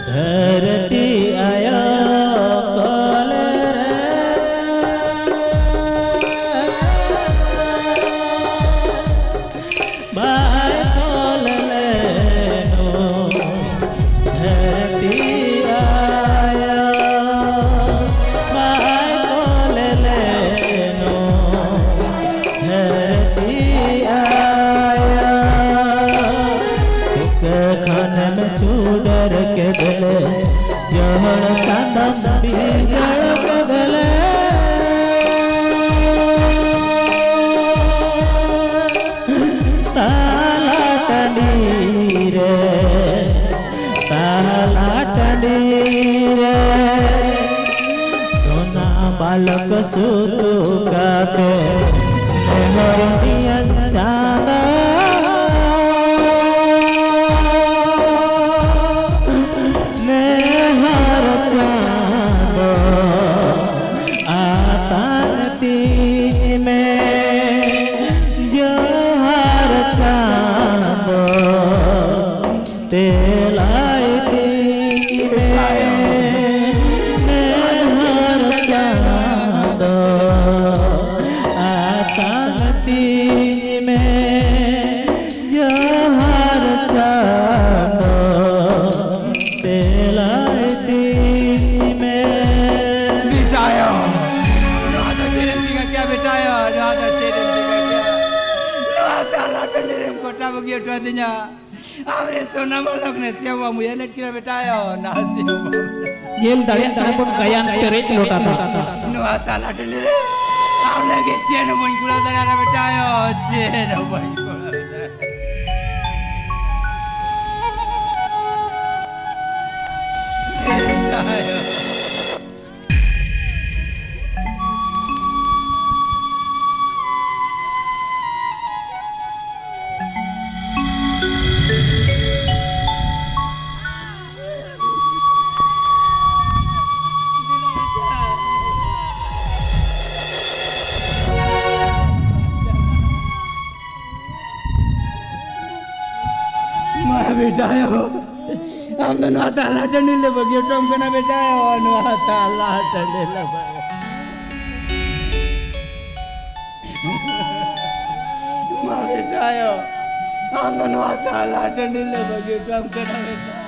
धरती आया चूडर के गले जहर कदम बिगड़ के गले ताला टंडी रे सोना बालक सुतु काटे चांदा सोना मालक ने सेवा मुझे लटकी बेटाया ना येल दड़े दड़े पन गयान तेरे लोटा था नुआ ताला टले रे आवले के चेन मन कुला दड़ा बेटाया चेन मन कुला बेटायो हम तो नाता लाटने ले बगे टम कना बेटायो नाता लाटने ले बगे मां बेटायो हम तो नाता लाटने ले बगे टम कना बेटा